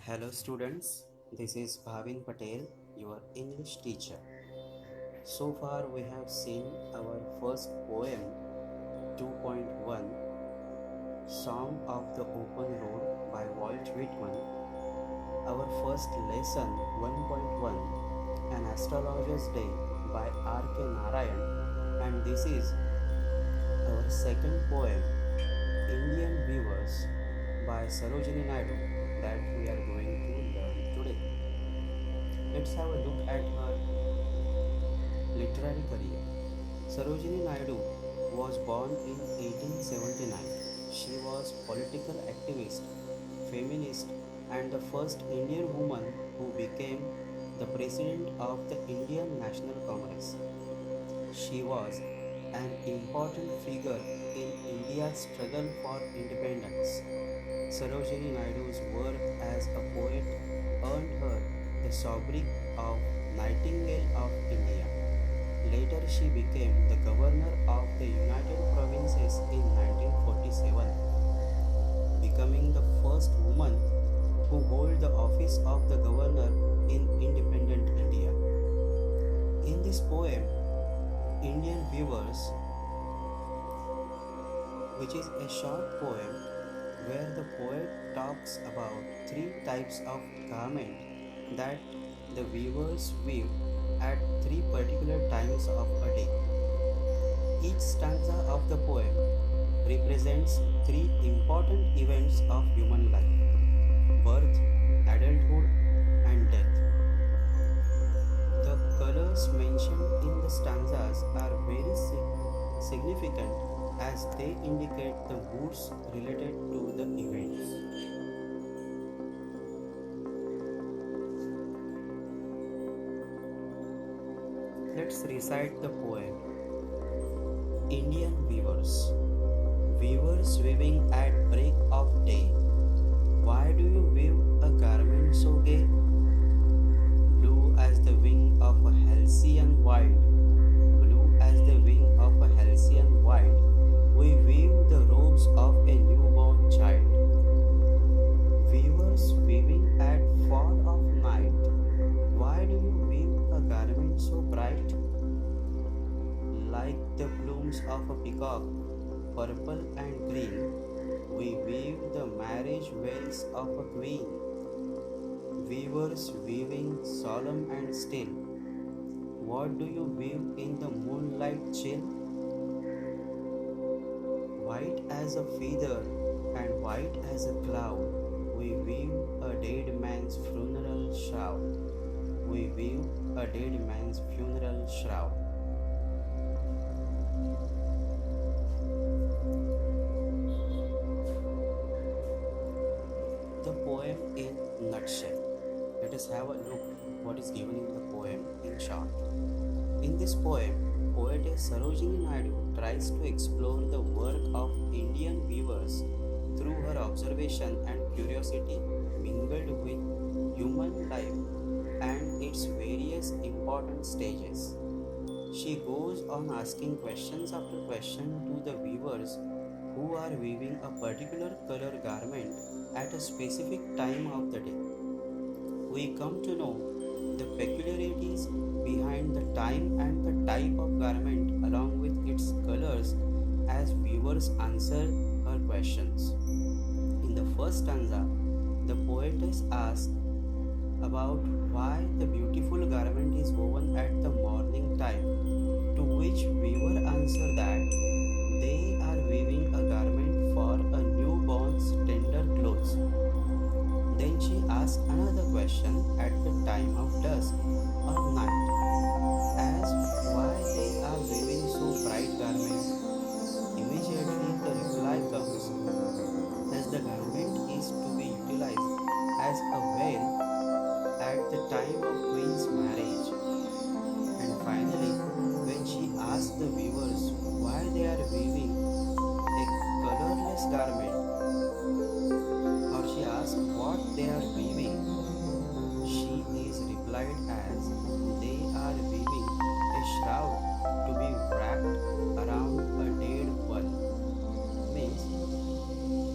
Hello students, this is Bhavin Patel, your English teacher. So far we have seen our first poem 2.1 Song of the Open Road by Walt Whitman, our first lesson 1.1 An Astrologer's Day by R.K. Narayan, and this is our second poem Indian Weavers by Sarojini Naidu that we are going to learn today. Let's have a look at her literary career. Sarojini Naidu was born in 1879. She was political activist, feminist, and the first Indian woman who became the president of the Indian National Congress. She was an important figure in India's struggle for independence. Sarojini Naidu's work as a poet earned her the sobriquet of Nightingale of India. Later, she became the governor of the United Provinces in 1947, becoming the first woman who held the office of the governor in independent India. In this poem, Indian Weavers, which is a short poem where the poet talks about three types of garment that the weavers weave at three particular times of a day. Each stanza of the poem represents three important events of human life: birth, adulthood, and death. The colors mentioned in the stanzas are very significant as they indicate the moods related to the events. Let's recite the poem. Indian Weavers. Weavers weaving at break of day. Why do you weave a garment so gay? Blue as the wing of a halcyon wild. Blue as the wing of a halcyon wild. We weave the robes of a newborn child. Weavers weaving at fall of night. Why do you weave a garment so bright? Like the plumes of a peacock, purple and green, we weave the marriage veils of a queen. Weavers weaving solemn and still. What do you weave in the moonlight chill? White as a feather and white as a cloud, we weave a dead man's funeral shroud. We weave a dead man's funeral shroud. The poem in nutshell. Let us have a look what is given in the poem in short. In this poem, poetess Sarojini Naidu tries to explore the work of Indian weavers through her observation and curiosity mingled with human life and its various important stages. She goes on asking questions after question to the weavers who are weaving a particular color garment at a specific time of the day. We come to know the peculiarities behind the time and the type of garment along with its colors as weavers answer her questions. In the first stanza, the poetess asks about why the beautiful garment is woven at the morning time, to which weaver answer that they are weaving a garment for a newborn's tender clothes. Then she asks another question at the time of dusk or night, as why they are weaving so bright garment. Immediately the reply comes, as the garment is to be utilized as a veil at the time of queen's marriage. And finally, when she asks the weavers why they are weaving a colorless garment, or she asks what they are weaving, she is replied as they are weaving a shroud to be wrapped around a dead one. Means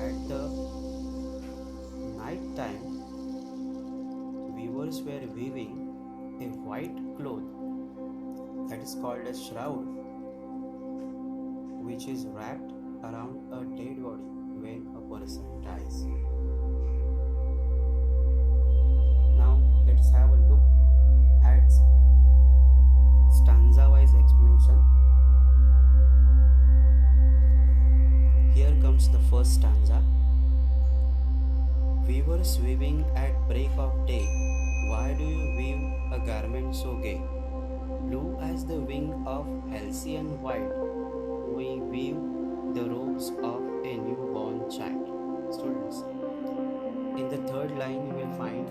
at the night time weavers were weaving a white cloth that is called a shroud, which is wrapped around a dead body when a person dies. Now let's have a look at stanza wise explanation. Here comes the first stanza. Weavers weaving at break of day, why do you weave a garment so gay? Blue as the wing of Halcyon white, we weave the robes of a newborn child. Students, in the third line you will find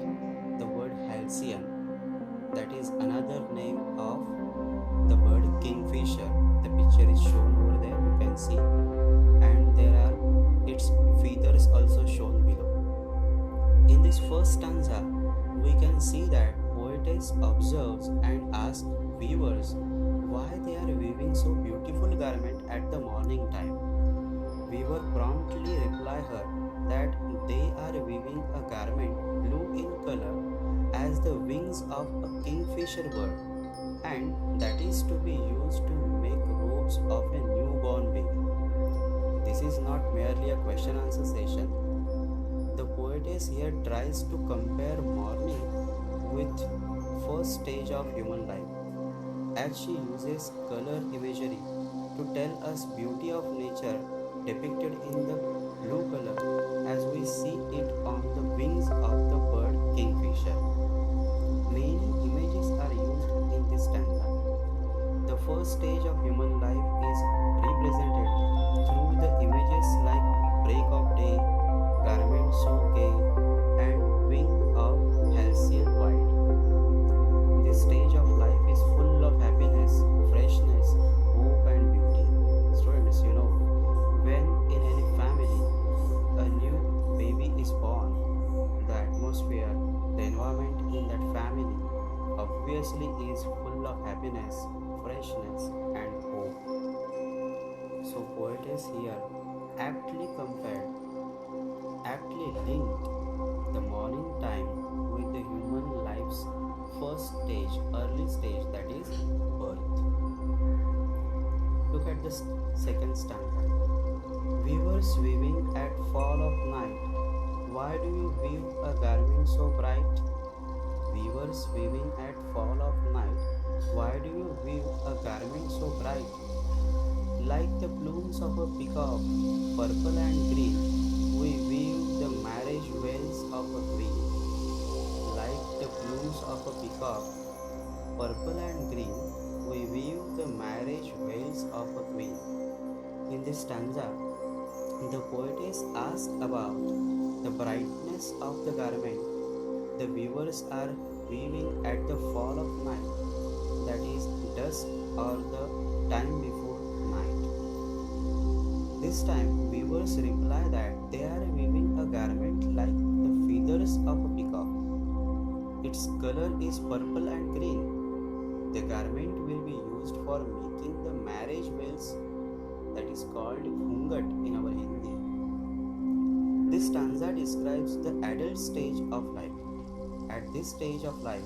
the word Halcyon, that is another name of the bird kingfisher. The picture is shown over there, you can see, and there are its feathers also shown below. In this first stanza, we can see that poetess observes and asks weavers why they are weaving so beautiful garment at the morning time. Weaver promptly reply her that they are weaving a garment blue in color as the wings of a kingfisher bird, and that is to be used to make robes of a newborn baby. This is not merely a question answer session. The poetess here tries to compare morning with first stage of human life, as she uses color imagery to tell us beauty of nature depicted in the blue color as we see it on the wings of the bird kingfisher. Many images are used in this stanza. The first stage of human life is represented through the images like break of day, garment so gay, and wing of Halcyon white. This stage of life is full of happiness, freshness, hope, and beauty. Students, when in any family a new baby is born, the atmosphere, the environment in that family obviously is full of happiness, freshness, and hope. So poetess here aptly linked the morning time with the human life's first stage, early stage, that is birth. Look at the second stanza. Weavers weaving at fall of night, why do you weave a garment so bright? Weavers weaving at fall of night, why do you weave a garment so bright? Like the plumes of a peacock, purple and green, we weave the marriage veils of a queen. Like the plumes of a peacock, purple and green, we weave the marriage veils of a queen. In this stanza, the poetess asks about the brightness of the garment. The weavers are weaving at the fall of night, that is dusk or the time before night. This time, weavers reply that they are weaving a garment like the feathers of a peacock. Its color is purple and green. The garment will be used for making the marriage veils, that is called ghungat in our Hindi. This stanza describes the adult stage of life. At this stage of life,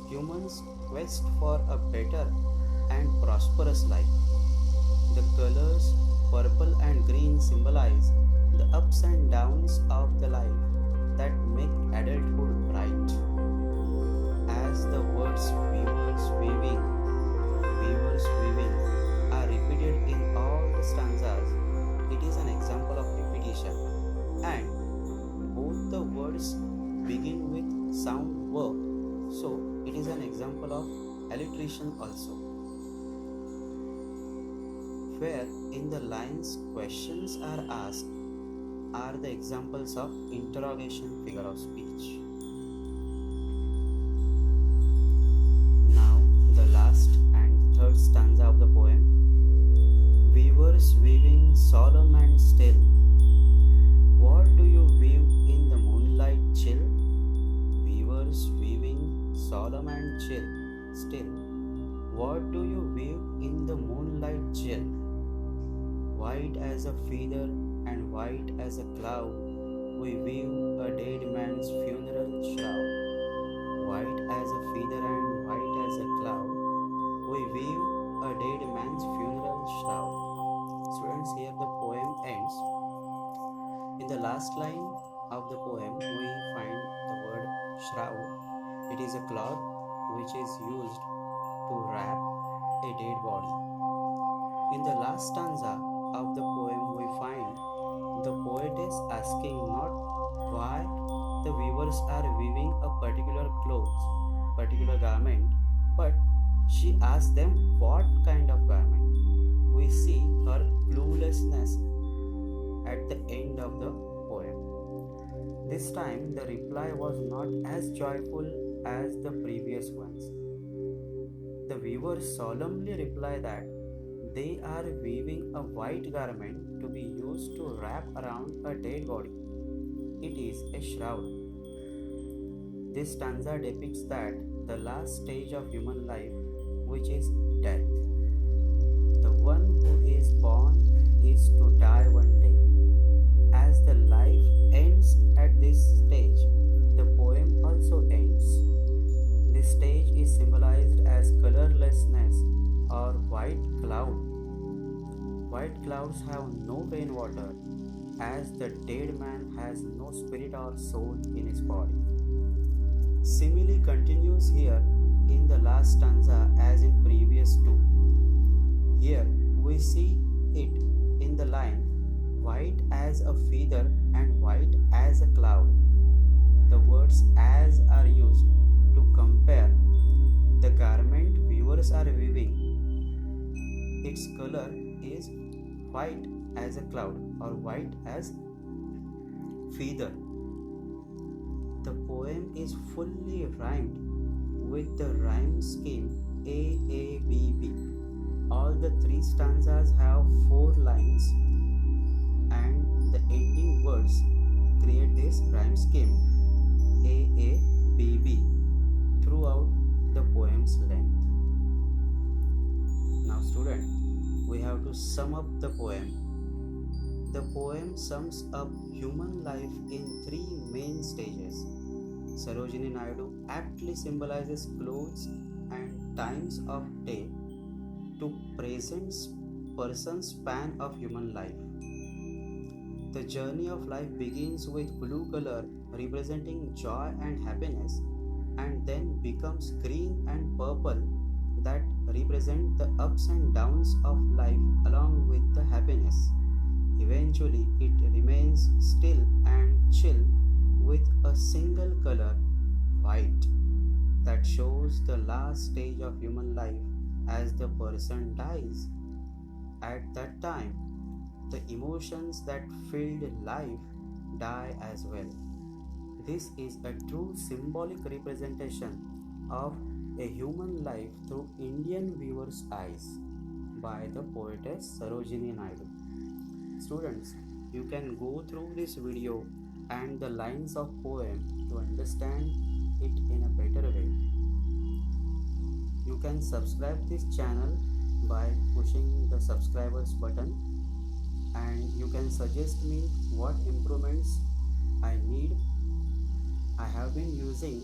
humans quest for a better and prosperous life. The colors purple and green symbolize the ups and downs of the life that make adulthood bright. As the words weavers weaving are repeated in all the stanzas, it is an example of repetition, and both the words begin with sound verb, so it is an example of alliteration also. Where in the lines questions are asked are the examples of interrogation figure of speech. Now the last and third stanza of the poem. Weavers weaving solemn and still, what do you weave in the moonlight chill? Weavers weaving solemn and still, what do you weave in the moonlight chill? White as a feather and white as a cloud, we weave a dead man's funeral shroud. White Shroud. It is a cloth which is used to wrap a dead body. In the last stanza of the poem, we find the poetess asking not why the weavers are weaving a particular garment, but she asks them what kind of garment. We see her cluelessness at the end of the poem. This time, the reply was not as joyful as the previous ones. The weavers solemnly reply that they are weaving a white garment to be used to wrap around a dead body. It is a shroud. This stanza depicts that the last stage of human life, which is death. The one who is born is to die one day. As the life ends at this stage, the poem also ends. This stage is symbolized as colorlessness or white cloud. White clouds have no rainwater, as the dead man has no spirit or soul in his body. Simile continues here in the last stanza as in previous two. Here we see it in the line white as a feather and white as a cloud. The words as are used to compare the garment weavers are weaving. Its color is white as a cloud or white as feather. The poem is fully rhymed with the rhyme scheme AABB. All the three stanzas have 4 lines and the ending words create this rhyme scheme AABB throughout the poem's length. Now student, we have to sum up the poem. The poem sums up human life in 3 main stages. Sarojini Naidu aptly symbolizes clothes and times of day to present person's span of human life. The journey of life begins with blue color representing joy and happiness, and then becomes green and purple that represent the ups and downs of life along with the happiness. Eventually, it remains still and chill with a single color, white, that shows the last stage of human life as the person dies. At that time, the emotions that filled life die as well. This is a true symbolic representation of a human life through Indian viewer's eyes by the poetess Sarojini Naidu. Students, you can go through this video and the lines of poem to understand it in a better way. You can subscribe this channel by pushing the subscribers button, and you can suggest me what improvements I need. I have been using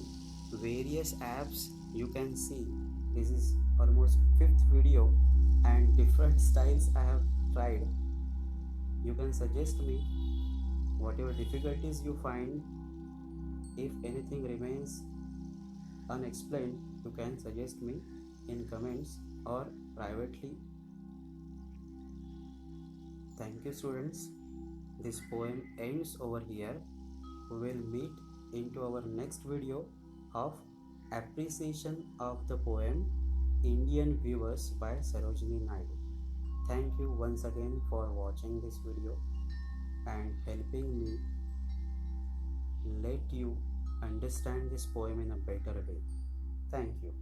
various apps. You can see this is almost 5th video and different styles I have tried. You can suggest me whatever difficulties you find. If anything remains unexplained, you can suggest me in comments or privately. Thank you students. This poem ends over here. We will meet into our next video of appreciation of the poem Indian Viewers by Sarojini Naidu. Thank you once again for watching this video and helping me let you understand this poem in a better way. Thank you.